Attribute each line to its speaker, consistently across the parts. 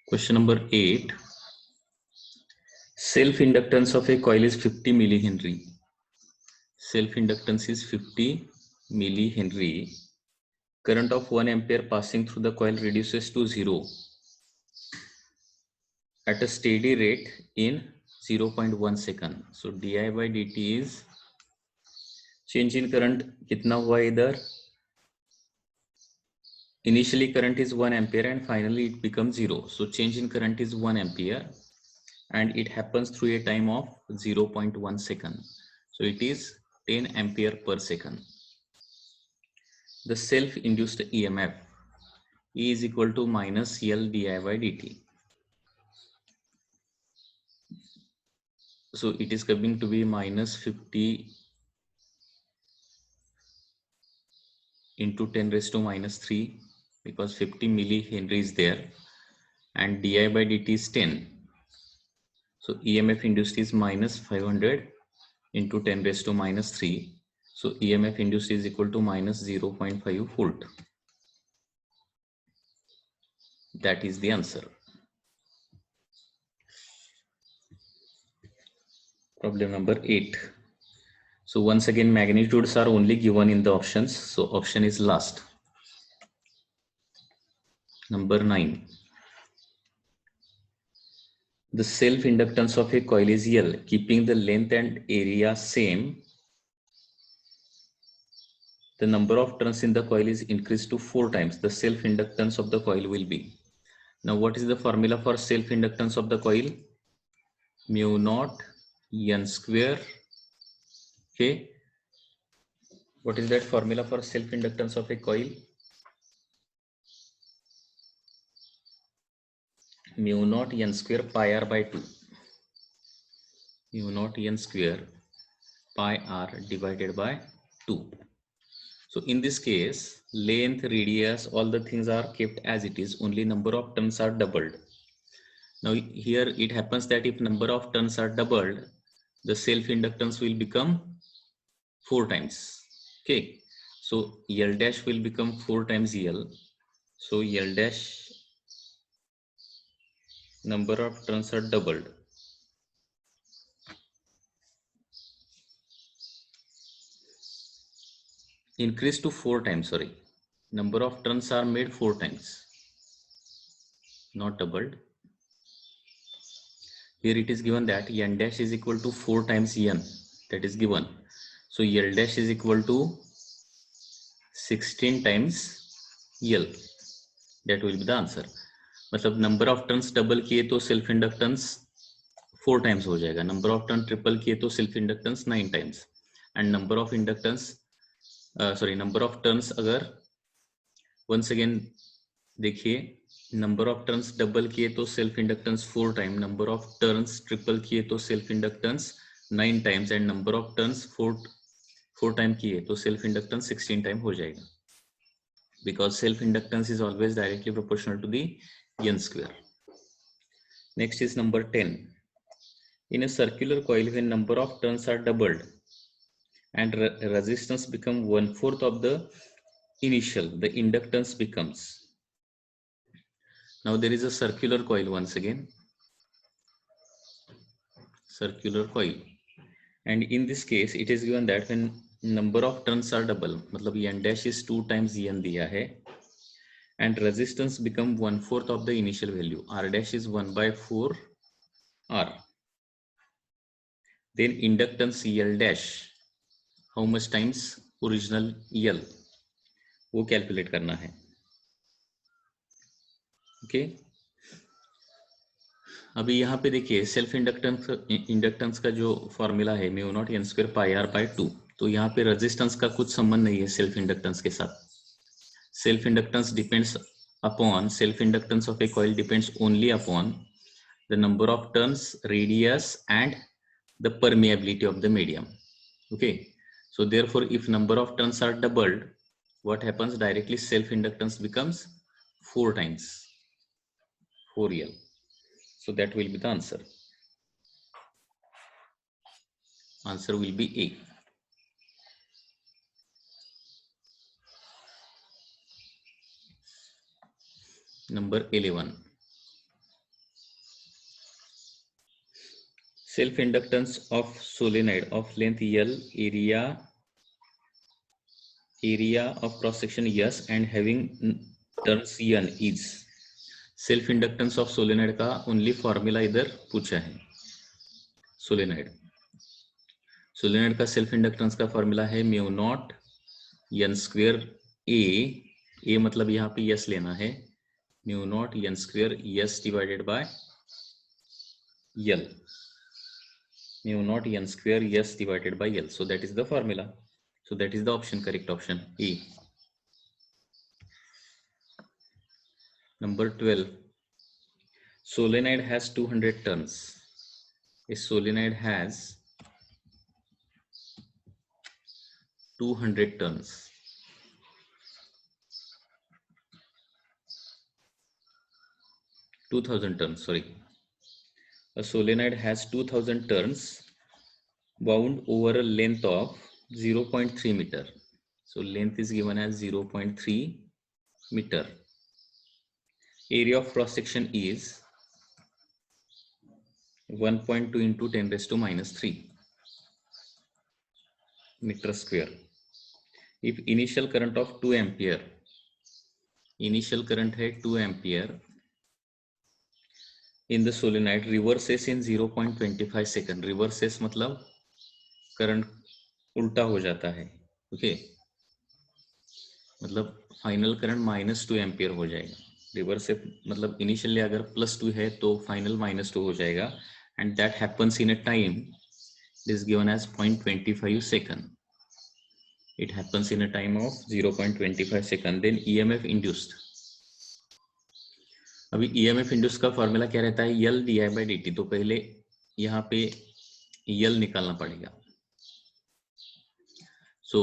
Speaker 1: Question number 8. Self-inductance of a coil is 50 millihenry. Self-inductance is 50 millihenry. Current of 1 ampere passing through the coil reduces to 0 at a steady rate in 0.1 second. So di by dt is change in current कितना हुआ इधर? Initially current is 1 ampere and finally it becomes 0. So change in current is 1 ampere and it happens through a time of 0.1 second. So it is 10 ampere per second. The self-induced EMF E is equal to minus L di by dt. So it is coming to be minus 50 into 10 raised to minus 3 because 50 millihenry is there and di by dt is 10. So EMF induced is minus 500 into 10 raised to minus 3. So EMF induced is equal to minus 0.5 volt. That is the answer. Problem number 8. So once again magnitudes are only given in the options. So option is last. Number 9. The self-inductance of a coil is L, keeping the length and area same. The number of turns in the coil is increased to 4 times. The self-inductance of the coil will be. Now what is the formula for self-inductance of the coil? Mu naught N square. Okay. What is that formula for self-inductance of a coil? Mu naught N square pi r by 2. Mu naught N square pi r divided by 2. So in this case, length, radius, all the things are kept as it is, only number of turns are doubled. Now here it happens that if number of turns are doubled, the self-inductance will become 4 times. Okay, so L dash will become 4 times L. So L dash number of turns are doubled. Increase to 4 times, sorry. Number of turns are made 4 times, not doubled. Here it is given that N dash is equal to 4 times N, that is given. So L dash is equal to 16 times L. That will be the answer. मतलब number of turns double किए तो self inductance 4 times हो जाएगा. Number of turn triple किए तो self inductance 9 times. And number of inductance number of turns अगर once again देखिए, number of turns double किए तो self inductance 4 time, number of turns triple किए तो self inductance 9 times and number of turns 4 time किए तो self inductance 16 time हो जाएगा, because self inductance is always directly proportional to the n square. Next is number 10. In a circular coil, when number of turns are doubled and resistance become 1/4 of the initial, the inductance becomes. Now there is a circular coil once again, circular coil, and in this case it is given that when number of turns are double, मतलब n dash is 2 times n दिया है, and resistance become 1/4 of the initial value, r dash is 1/4 r, then inductance L dash how much times original L वो calculate करना है. Okay अभी यहाँ पे देखिए सेल्फ इंडक्टेंस का जो फॉर्मूला है mu not n square pi r by 2, तो यहाँ पे रेजिस्टेंस का कुछ संबंध नहीं है सेल्फ इंडक्टेंस के साथ. Self inductance depends upon, self inductance of a coil depends only upon the number of turns, radius and the permeability of the medium. Okay, so therefore if number of turns are doubled, what happens? Directly self inductance becomes 4 times 4L. So that will be the answer. Answer will be A. Number 11. self inductance of solenoid of length L, area of cross section S and having turns N is. Self inductance of solenoid का only formula इधर पूछा है. Solenoid का self inductance का formula है mu not an square ए मतलब यहाँ पे यस लेना है, mu not an square yes divided by L, mu not an square yes divided by L. So that is the formula. So that is the option, correct option A. Number 12. Solenoid has 200 turns. A solenoid has 200 turns. A solenoid has 2000 turns wound over a length of 0.3 meter. So length is given as 0.3 meter. Area of cross section is 1.2 into 10 raised to minus 3 meter square. If initial current of 2 ampere, initial current है 2 ampere in the solenoid reverses in 0.25 second. Reverses मतलब current उल्टा हो जाता है. Okay मतलब final current -2 ampere हो जाएगा. Reverse से मतलब इनिशियली अगर +2 है तो फाइनल -2 हो जाएगा. And that happens in a time is given as 0.25 second. It happens in a time of 0.25 second. Then EMF induced. अभी EMF induced का फॉर्मूला क्या रहता है? L di/dt. तो पहले यहाँ पे L निकालना पड़ेगा. So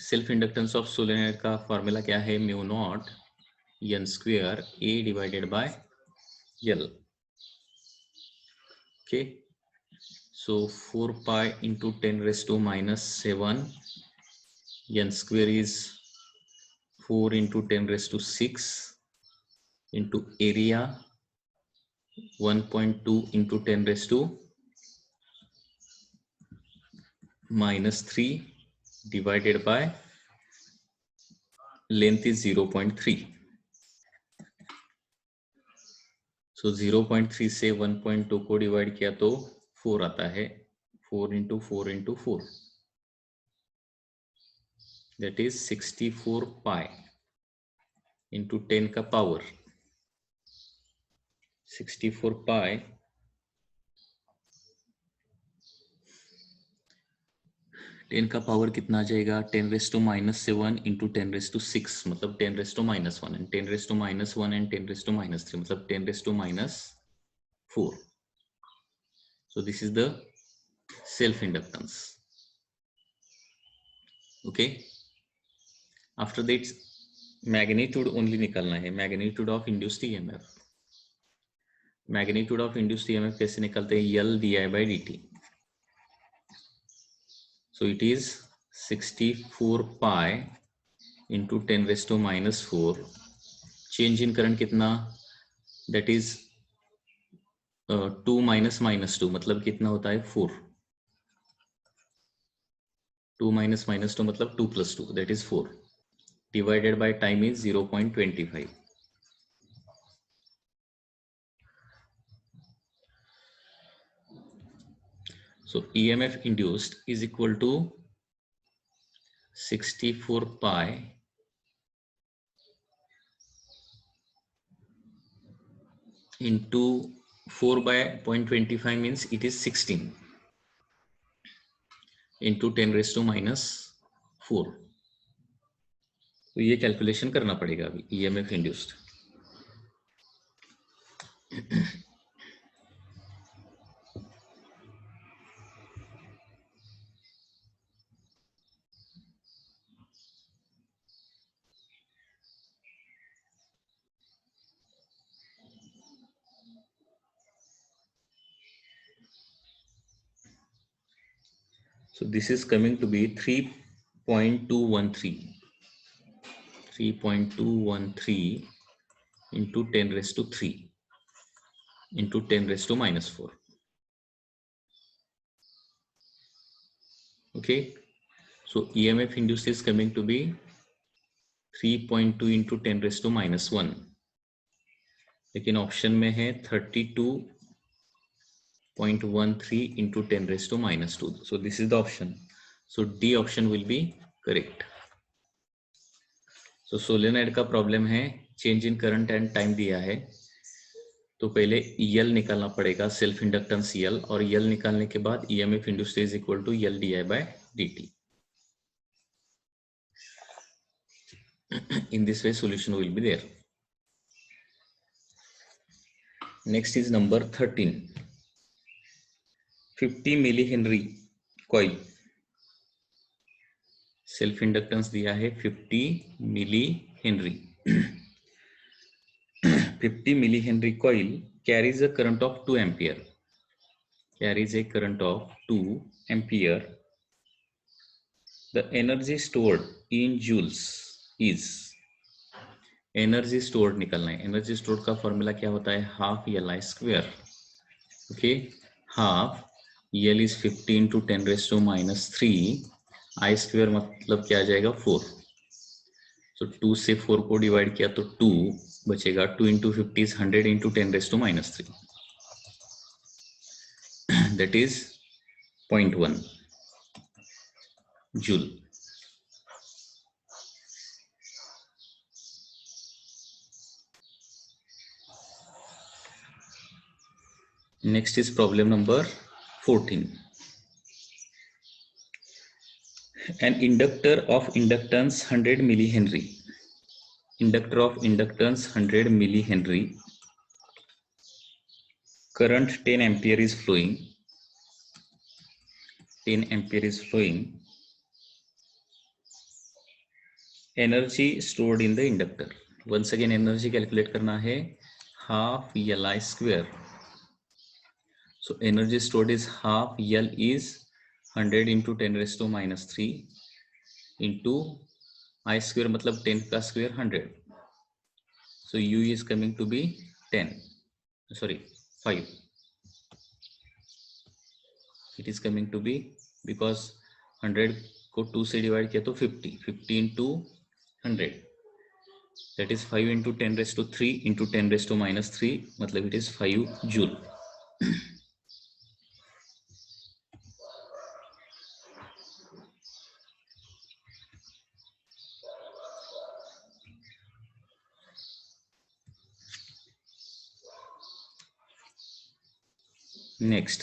Speaker 1: self inductance of solenoid का फॉर्मूला क्या है? Mu not n square A divided by L. Okay so 4 pi into 10 raised to minus 7. n square is 4 into 10 raised to 6 into area 1.2 into 10 raised to minus 3 divided by length is 0.3. So 0.3 से 1.2 को divide किया तो 4 आता है. 4 into 4 into 4. That is 64 pi into 10 का power. 64 pi ten का power कितना आ जाएगा? 10 raised to minus 7 into 10 raised to 6 मतलब 10 raised to minus 1 and 10 raised to minus 1 and 10 raised to minus 3 मतलब 10 raised to minus 4. So this is the self inductance. Okay. After that magnitude only निकालना है. Magnitude of induced EMF. Magnitude of induced EMF कैसे निकालते हैं? L di/dt. So it is 64 pi into 10 raised to minus 4. Change in current कितना? That is 2 minus minus 2 मतलब कितना होता है? 4. 2 minus minus 2 मतलब 2 plus 2, that is 4. Divided by time is 0.25. So EMF induced is equal to 64 pi into 4 by 0.25 means it is 16 into 10 raised to minus 4. तो ये calculation करना पड़ेगा अभी EMF induced. So this is coming to be 3.213 into 10 raised to 3 into 10 raised to minus 4. Okay, so EMF induced is coming to be 3.2 into 10 raised to minus 1, लेकिन option में है 32.13 into 10 raised to minus 2. So this is the option. So D option will be correct. So solenoid का problem है, change in current and time दिया है, तो पहले EL निकालना पड़ेगा, सेल्फ इंडक्टेंस EL, और EL निकालने के बाद EMF induced is equal to L di by dt. In this way solution will be there. Next is number 13. 50 millihenry coil, self inductance दिया है 50 millihenry. 50 millihenry coil carries a current of 2 ampere. Carries a current of 2 ampere. The energy stored in joules is, energy stored निकलना है. Energy stored का formula क्या होता है, half L I square. Okay, half L is 50 into 10 raise to minus 3, I square मतलब क्या आ जाएगा 4. सो 2 से 4 को डिवाइड किया तो 2 बचेगा. 2 into 50 is 100 into 10 raise to minus 3, that is 0.1 joule. Next is problem number 14. An inductor of inductance 100 millihenry. Inductor of inductance 100 millihenry. Current 10 ampere is flowing. 10 ampere is flowing. Energy stored in the inductor. Once again energy calculate करना है, half Li square. So energy stored is half L is 100 into 10 raised to minus 3 into I square मतलब 10 का square 100. So U is coming to be 5. It is coming to be, because 100 को 2 से divide किया तो 50 into 100, that is 5 into 10 raised to 3 into 10 raised to minus 3, मतलब it is 5 joule. Next,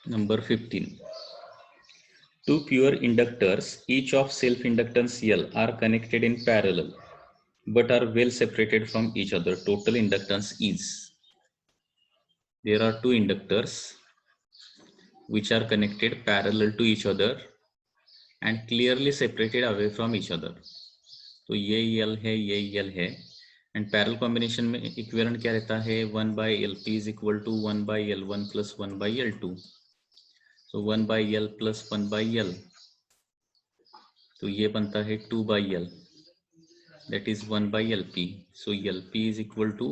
Speaker 1: number 15. Two pure inductors, each of self-inductance L, are connected in parallel but are well separated from each other. Total inductance is, there are two inductors which are connected parallel to each other and clearly separated away from each other. तो ये L है, ये L है, and parallel combination में equivalent क्या रहता है, 1 by LP is equal to 1 by L1 plus 1 by L2. So 1 by L plus 1 by L, तो ये बनता है 2 by L, that is 1 by LP. So LP is equal to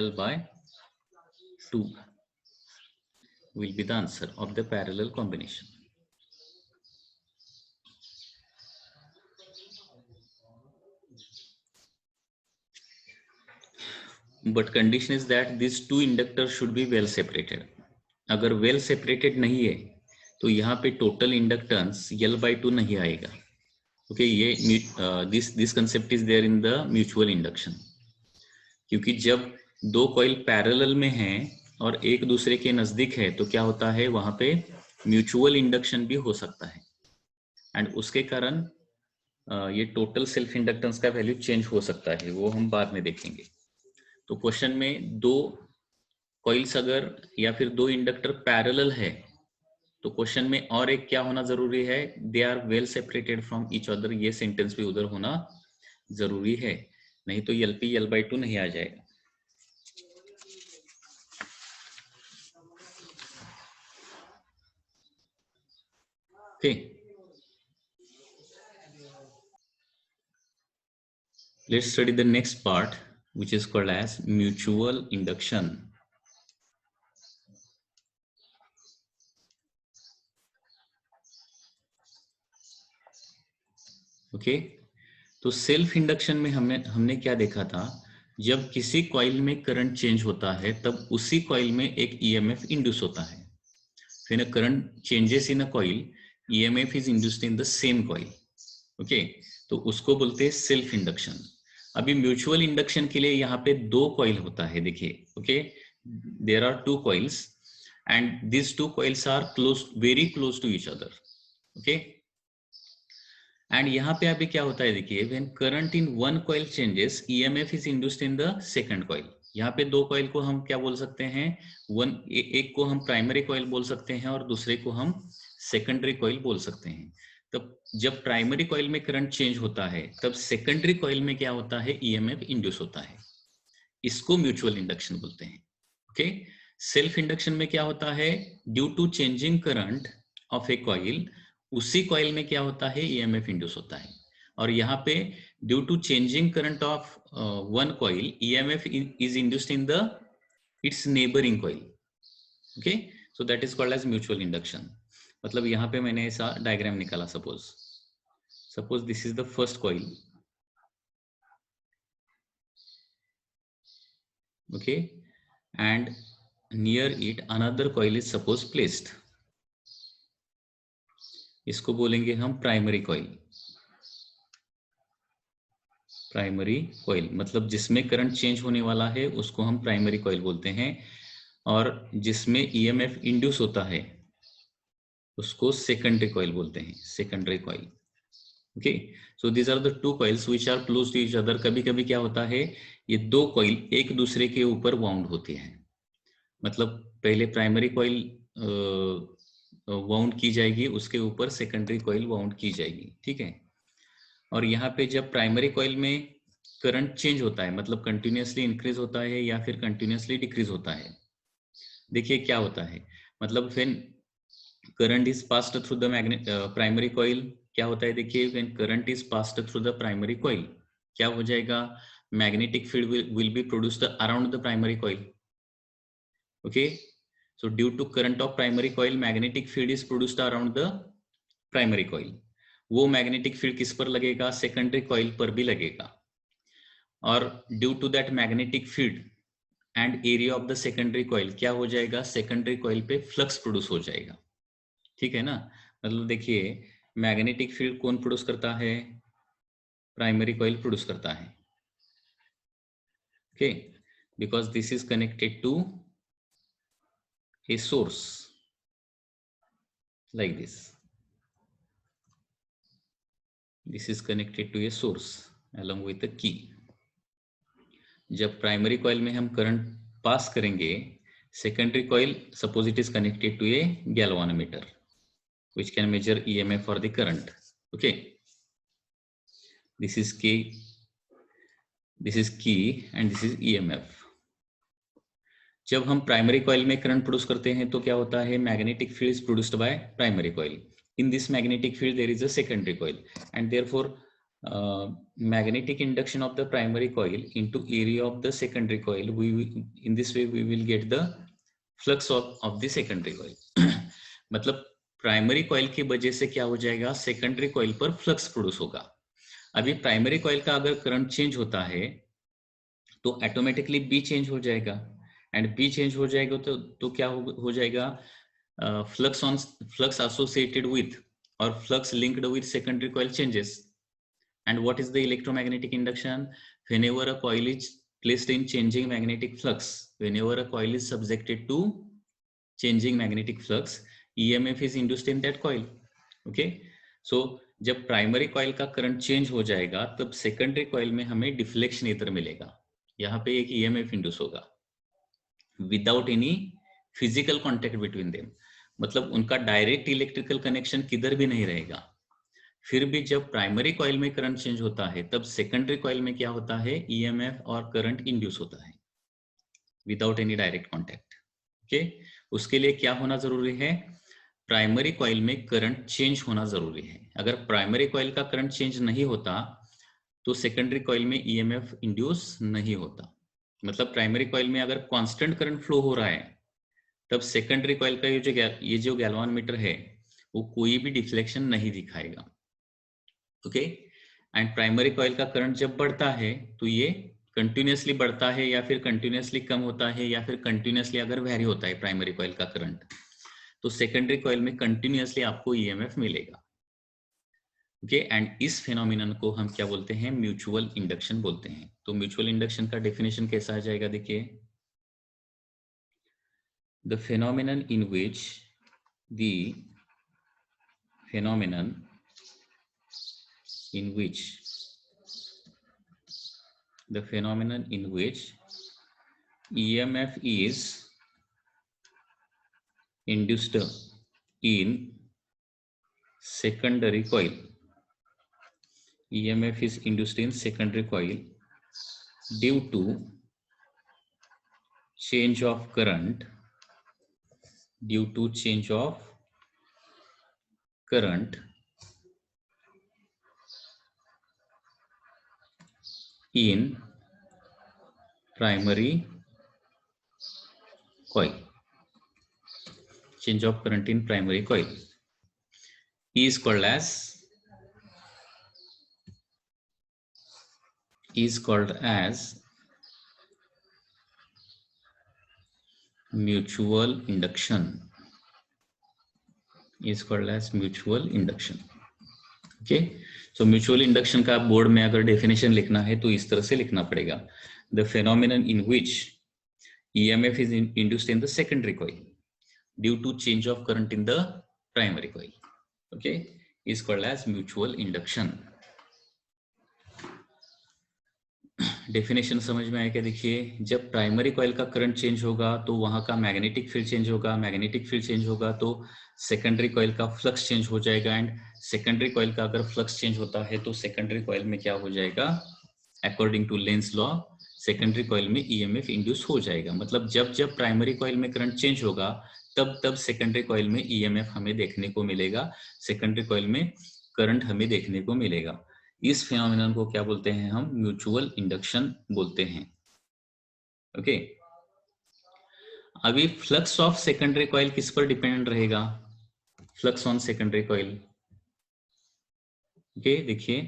Speaker 1: L by 2 will be the answer of the parallel combination. But condition is that these two inductors should be well separated. अगर well separated नहीं है तो यहाँ पे total inductance L by 2 नहीं आएगा. Okay, ये this concept is there in the mutual induction. क्योंकि जब दो कॉइल पैरेलल में हैं और एक दूसरे के नजदीक है तो क्या होता है, वहां पे म्यूचुअल इंडक्शन भी हो सकता है, एंड उसके कारण ये टोटल सेल्फ इंडक्टेंस का वैल्यू चेंज हो सकता है, वो हम बाद में देखेंगे. तो क्वेश्चन में दो कॉइल्स अगर या फिर दो इंडक्टर पैरेलल है तो क्वेश्चन में और एक क्या होना जरूरी है, they are well separated from each other. ये सेंटेंस भी उधर होना जरूरी है, नहीं तो LP L by 2 नहीं आ जाएगा. Okay, let's study the next part, which is called as mutual induction. Okay, तो सेल्फ इंडक्शन में हमने क्या देखा था, जब किसी कॉइल में करंट चेंज होता है तब उसी कॉइल में एक ईएमएफ इंड्यूस होता है. When a current changes in a coil, EMF is induced in the same coil. Okay, तो उसको बोलते हैं सेल्फ इंडक्शन. अभी म्यूचुअल इंडक्शन के लिए यहाँ पे दो कॉइल होता है, देखिए. Okay, there are two coils and this two coils are close, very close to each other. Okay, and यहाँ पे अभी क्या होता है, देखिए, when current in one coil changes, EMF is induced in the second coil. यहाँ पे दो कॉइल को हम क्या बोल सकते हैं, एक को हम प्राइमरी कॉइल बोल सकते हैं और दूसरे को हम सेकेंडरी कॉइल बोल सकते हैं. तब जब प्राइमरी कॉइल में करंट चेंज होता है तब सेकेंडरी कॉइल में क्या होता है, ईएमएफ इंड्यूस होता है. इसको म्यूचुअल इंडक्शन बोलते हैं. ओके, सेल्फ इंडक्शन में क्या होता है, due to changing current of a coil, उसी कॉइल में क्या होता है, ईएमएफ इंड्यूस होता है. और यहाँ पे due to changing current of one coil, EMF is induced in the its neighbouring coil. Okay, so that is called as mutual induction. मतलब यहाँ पे मैंने ऐसा डायग्राम निकाला, suppose this is the first coil. Okay, and near it another coil is suppose placed. इसको बोलेंगे हम primary coil. Primary coil मतलब जिसमें करंट चेंज होने वाला है उसको हम प्राइमरी कॉइल बोलते हैं, और जिसमें ईएमएफ इंड्यूस होता है उसको सेकेंडरी कॉइल बोलते हैं, secondary coil. Okay, so these are the two coils which are close to each other. कभी कभी क्या होता है, ये दो कॉइल एक दूसरे के ऊपर वाउंड होते हैं. मतलब पहले प्राइमरी कॉइल वाउंड की जाएगी, उसके ऊपर सेकेंडरी कॉइल वाउंड की जाएगी. ठीक है, और यहाँ पे जब प्राइमरी कॉइल में करंट चेंज होता है, मतलब कंटिन्यूअसली इंक्रीज होता है या फिर कंटिन्यूअसली डिक्रीज होता है, देखिए क्या होता है, मतलब when current is passed through the magnet primary coil, क्या होता है, देखिए, when current is passed through the primary coil, क्या हो जाएगा, magnetic field will be produced around the primary coil. Okay, so due to current of primary coil, magnetic field is produced around the primary coil. वो magnetic field किस पर लगेगा, secondary coil पर भी लगेगा. और due to that magnetic field and area of the secondary coil, क्या हो जाएगा, सेकेंडरी कॉइल पे फ्लक्स प्रोड्यूस हो जाएगा. ठीक है ना, मतलब देखिए, मैग्नेटिक फील्ड कौन प्रोड्यूस करता है, प्राइमरी कॉइल प्रोड्यूस करता है. Okay, because this is connected to a source like this. This is connected to a source along with the key. जब प्राइमरी कॉइल में हम करंट पास करेंगे, secondary coil suppose it is connected to a galvanometer which can measure EMF for the current. Okay, this is key and this is EMF. जब हम primary coil में current produce करते हैं तो क्या होता है, magnetic field is produced by primary coil. In this magnetic field there is a secondary coil and therefore magnetic induction of the primary coil into area of the secondary coil, in this way we will get the flux of the secondary coil. मतलब primary coil की वजह से क्या हो जाएगा, secondary coil पर flux produce होगा. अभी प्राइमरी कॉइल का अगर करंट चेंज होता है तो ऑटोमेटिकली बी चेंज हो जाएगा, एंड बी चेंज हो जाएगा तो क्या हो जाएगा, फ्लक्स एसोसिएटेड विथ और flux linked with secondary coil changes. And what is the electromagnetic induction? Whenever a coil is placed in changing magnetic flux, whenever a coil is subjected to changing magnetic flux, EMF is induced in that coil. Okay, so जब primary coil का current change हो जाएगा तब secondary coil में हमें deflection ether मिलेगा. यहाँ पे एक EMF इंड्यूस होगा without any physical contact between them, मतलब उनका डायरेक्ट इलेक्ट्रिकल कनेक्शन किधर भी नहीं रहेगा. फिर भी जब प्राइमरी कॉइल में करंट चेंज होता है तब सेकेंडरी कॉइल में क्या होता है, ईएमएफ और करंट इंड्यूस होता है without any direct contact. Okay, उसके लिए क्या होना जरूरी है, प्राइमरी कॉइल में करंट चेंज होना जरूरी है. अगर प्राइमरी कॉइल का करंट चेंज नहीं होता तो सेकेंडरी कॉइल में ईएमएफ इंड्यूस नहीं होता. मतलब प्राइमरी कॉइल में अगर कांस्टेंट करंट फ्लो हो रहा है तब सेकेंडरी कॉइल का ये जो गैल्वानोमीटर है वो कोई भी डिफ्लेक्शन नहीं दिखाएगा. ओके, एंड प्राइमरी कॉइल का करंट जब बढ़ता है तो ये कंटिन्यूसली बढ़ता है या फिर कंटिन्यूसली कम होता है या फिर कंटिन्यूसली अगर वेरी होता है प्राइमरी कॉइल का करंट, तो सेकेंडरी कॉइल में कंटिन्यूसली आपको ईएमएफ मिलेगा। ओके, एंड इस फिनोमिनन को हम क्या बोलते हैं? म्यूचुअल इंडक्शन बोलते हैं। तो म्यूचुअल इंडक्शन का डेफिनेशन कैसा आ जाएगा? देखिए, the phenomenon in which the phenomenon in which EMF is induced in secondary coil. EMF is induced in secondary coil due to change of current in primary coil. Change of current in primary coil is called mutual induction. Okay, so mutual induction का board में अगर definition लिखना है तो इस तरह से लिखना पड़ेगा। The phenomenon in which EMF is induced in the secondary coil due to change of current in the primary coil, okay, is called as mutual induction. Definition समझ में आया क्या? देखिए, जब प्राइमरी कॉइल का करंट चेंज होगा तो वहां का मैग्नेटिक फील्ड चेंज होगा, मैग्नेटिक फील्ड चेंज होगा तो सेकेंडरी कॉइल का फ्लक्स चेंज हो जाएगा, एंड सेकेंडरी कॉइल का अगर फ्लक्स चेंज होता है तो सेकेंडरी कॉइल में क्या हो जाएगा? According to Lenz law secondary coil में EMF इंड्यूस हो जाएगा। मतलब जब जब प्राइमरी कॉइल में करंट चेंज होगा तब तब सेकेंडरी कॉइल में EMF हमें देखने को मिलेगा, सेकेंडरी कॉइल में करंट हमें देखने को मिलेगा। इस फिनोमिनन को क्या बोलते हैं? हम म्यूचुअल इंडक्शन बोलते हैं। ओके, अभी फ्लक्स ऑफ सेकेंडरी कॉइल किस पर डिपेंडेंट रहेगा? Flux on secondary coil, okay, देखिए,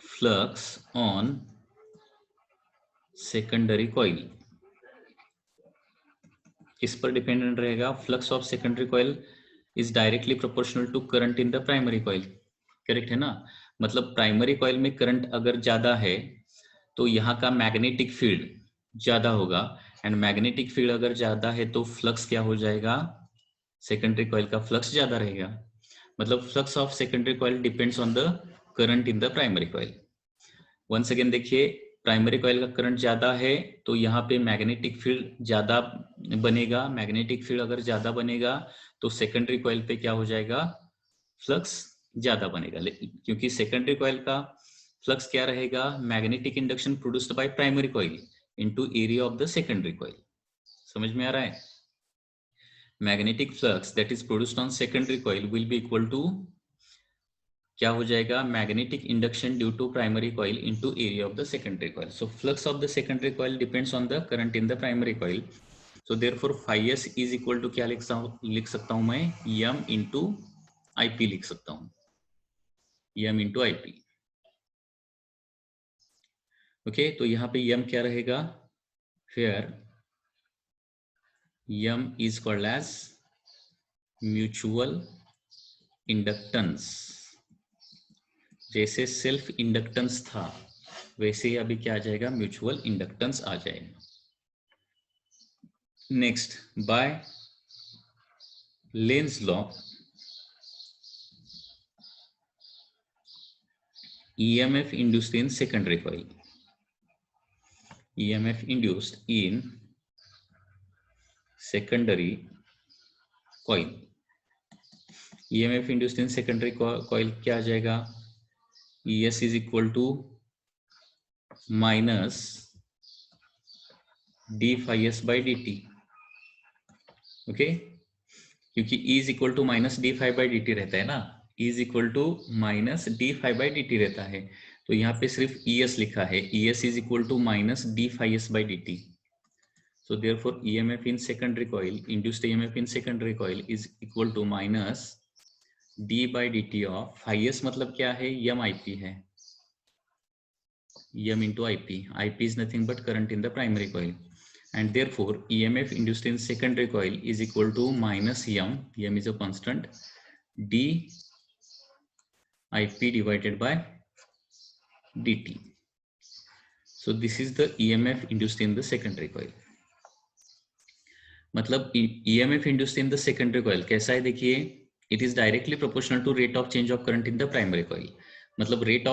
Speaker 1: फ्लक्स ऑन सेकेंडरी कॉइल किस पर डिपेंडेंट रहेगा? Flux of secondary coil is directly proportional to current in the primary coil. Correct है ना? मतलब प्राइमरी कॉइल में करंट अगर ज्यादा है तो यहाँ का मैग्नेटिक फील्ड ज्यादा होगा, एंड मैग्नेटिक फील्ड अगर ज्यादा है तो फ्लक्स क्या हो जाएगा? सेकेंडरी कॉइल का फ्लक्स ज्यादा रहेगा। मतलब flux of secondary coil depends on the current in the primary coil. Once again देखिए, प्राइमरी कॉइल का करंट ज्यादा है तो यहाँ पे मैग्नेटिक फील्ड ज्यादा बनेगा, मैग्नेटिक फील्ड अगर ज्यादा बनेगा तो सेकेंडरी कॉइल पे क्या हो जाएगा? फ्लक्स ज्यादा बनेगा, क्योंकि सेकेंडरी कॉइल का फ्लक्स क्या रहेगा? Magnetic induction produced by primary coil into area of the secondary coil. समझ में आ रहा है? Magnetic flux that is produced on secondary coil will be equal to क्या हो जाएगा? Magnetic induction due to primary coil into area of the secondary coil. So flux of the secondary coil depends on the current in the primary coil. So therefore phi s is equal to क्या लिख सकता हूं मैं? m into IP लिख सकता हूं, m into IP। Okay, तो यहाँ पे m क्या रहेगा? फिर m is called as mutual inductance. जैसे सेल्फ इंडक्टेंस था वैसे ही अभी क्या आ जाएगा? म्यूचुअल इंडक्टेंस आ जाएगा। Next, by Lenz law EMF induced in secondary coil, EMF induced in secondary coil, EMF induced in secondary coil क्या आ जाएगा? ES is equal to minus d phi s by dt। Okay, क्योंकि E is equal to minus d phi by dt रहता है ना, E is equal to minus d phi by dt रहता है, तो यहाँ पे सिर्फ ES लिखा है, ES is equal to minus d phi s by dt। So therefore EMF in secondary coil, induced EMF in secondary coil is equal to minus d by d t of highest मतलब क्या है, M I P है, M into I P. I P is nothing but current in the primary coil, and therefore EMF induced in secondary coil is equal to minus m is a constant, d ip divided by dt. So this is the EMF induced in the secondary coil. मतलब EMF induced in the secondary coil कैसा है देखिए, it is directly proportional to rate of change of current in the primary coil. मतलब rate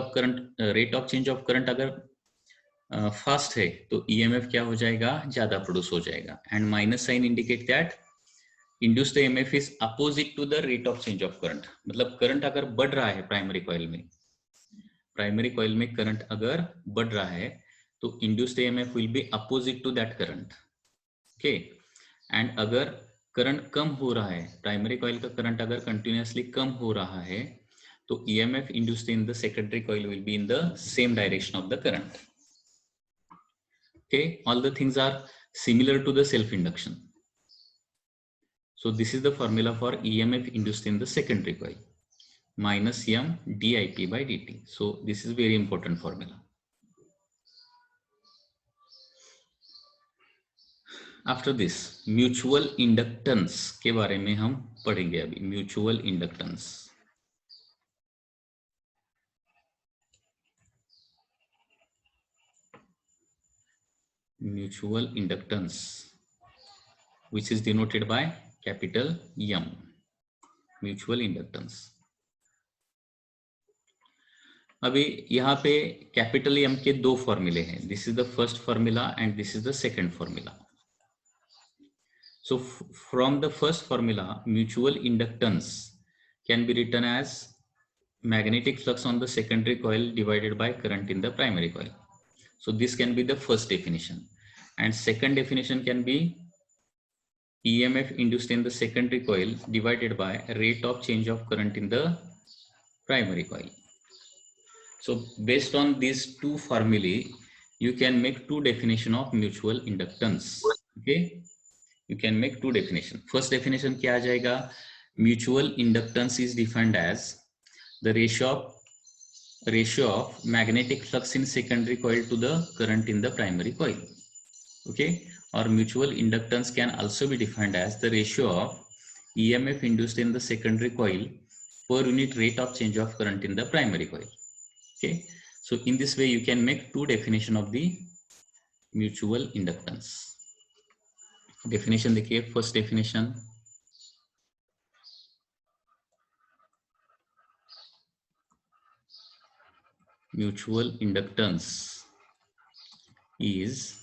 Speaker 1: of change of current अगर fast है तो EMF क्या हो जाएगा, ज्यादा प्रोड्यूस हो जाएगा. And minus sign indicate that induced EMF is opposite to the rate of change of current. मतलब करंट अगर बढ़ रहा है प्राइमरी कॉइल में करंट अगर बढ़ रहा है तो induced EMF will be opposite to that current. Okay. And अगर करंट कम हो रहा है, प्राइमरी कॉइल का करंट अगर कंटिन्यूअसली कम हो रहा है तो EMF induced in the secondary coil will be in the same direction of the current. Okay, all the things are similar to the self induction. So this is the formula for EMF induced in the secondary coil, minus m dip by dt. So this is very important formula. After this, mutual inductance के बारे में हम पढ़ेंगे अभी. Mutual inductance. Mutual inductance, which is denoted by capital M. Mutual inductance. अभी यहाँ पे capital M के दो फॉर्मूले हैं. This is the first formula and this is the second formula. So from the first formula, mutual inductance can be written as magnetic flux on the secondary coil divided by current in the primary coil. So this can be the first definition. And second definition can be EMF induced in the secondary coil divided by rate of change of current in the primary coil. So based on these two formulae, you can make two definition of mutual inductance. Okay, you can make two definition. First definition क्या आ जाएगा, mutual inductance is defined as the ratio of magnetic flux in secondary coil to the current in the primary coil. Okay, or mutual inductance can also be defined as the ratio of EMF induced in the secondary coil per unit rate of change of current in the primary coil. Okay, so in this way you can make two definition of the mutual inductance. Definition देखिए, first definition, mutual inductance is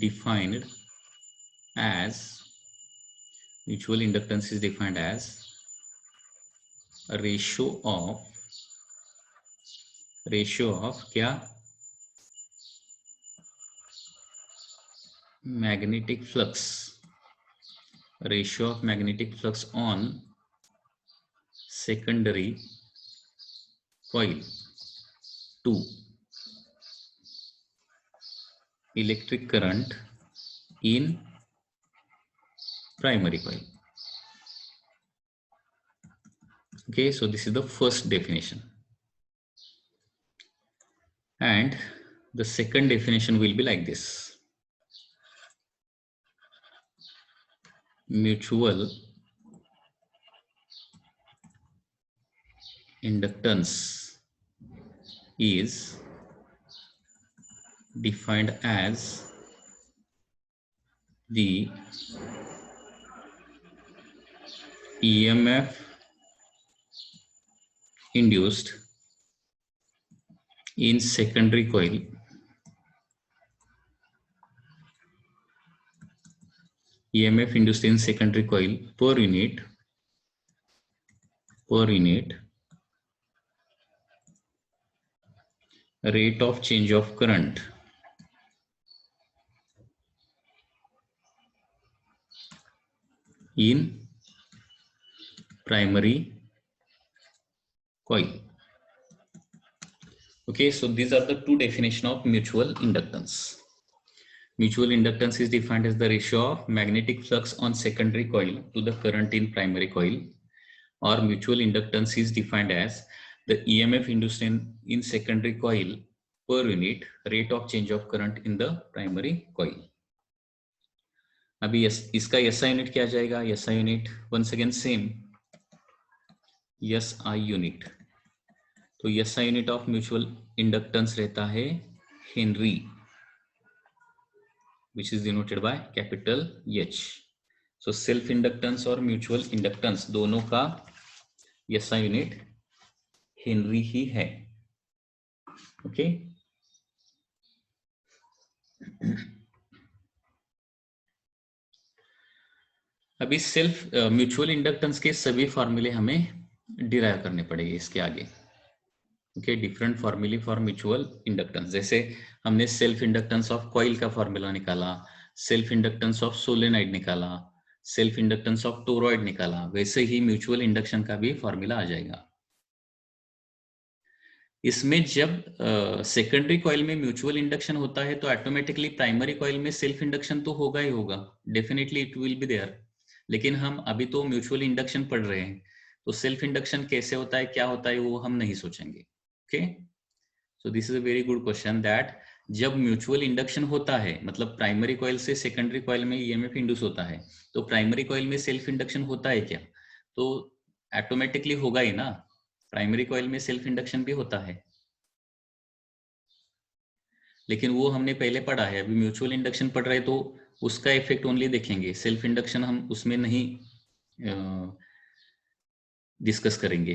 Speaker 1: defined as a ratio of क्या, magnetic flux, ratio of magnetic flux on secondary coil to electric current in primary coil. Okay, so this is the first definition. And the second definition will be like this. Mutual inductance is defined as the EMF induced in secondary coil per unit rate of change of current in primary coil. Okay, so these are the two definitions of mutual inductance. Mutual inductance is defined as the ratio of magnetic flux on secondary coil to the current in primary coil, or mutual inductance is defined as the EMF induced in secondary coil per unit rate of change of current in the primary coil. अभी इसका SI unit क्या जाएगा? SI unit once again same SI unit. तो SI unit of mutual inductance रहता है henry, which is denoted by capital H. So self inductance और mutual inductance दोनों का SI यूनिट हेनरी ही है. ओके अभी सेल्फ म्यूचुअल इंडक्टेंस के सभी फॉर्मूले हमें डिराइव करने पड़ेंगे इसके आगे. ओके डिफरेंट फॉर्मूले फॉर म्यूचुअल इंडक्टेंस. जैसे हमने सेल्फ इंडक्टेंस ऑफ कॉइल का फॉर्मूला निकाला, सेल्फ इंडक्टेंस ऑफ सोलेनॉइड निकाला, सेल्फ इंडक्टेंस ऑफ टोरॉइड निकाला, वैसे ही म्यूचुअल इंडक्शन का भी फॉर्मूला आ जाएगा. इसमें जब सेकेंडरी कॉइल में म्यूचुअल इंडक्शन होता है तो ऑटोमेटिकली प्राइमरी कॉइल में सेल्फ इंडक्शन तो होगा ही होगा, definitely it will be there. लेकिन हम अभी तो म्यूचुअल इंडक्शन पढ़ रहे हैं, तो सेल्फ इंडक्शन कैसे होता है, क्या होता है, वो हम नहीं सोचेंगे. Okay so this is a very good question that जब म्यूचुअल इंडक्शन होता है मतलब प्राइमरी कॉइल से सेकेंडरी कॉइल में ईएमएफ इंड्यूस होता है, तो प्राइमरी कॉइल में सेल्फ इंडक्शन होता है क्या? तो ऑटोमेटिकली होगा ही ना, प्राइमरी कॉइल में सेल्फ इंडक्शन भी होता है. लेकिन वो हमने पहले पढ़ा है, अभी म्यूचुअल इंडक्शन पढ़ रहे तो उसका इफेक्ट ओनली देखेंगे, सेल्फ इंडक्शन हम उसमें नहीं डिस्कस करेंगे.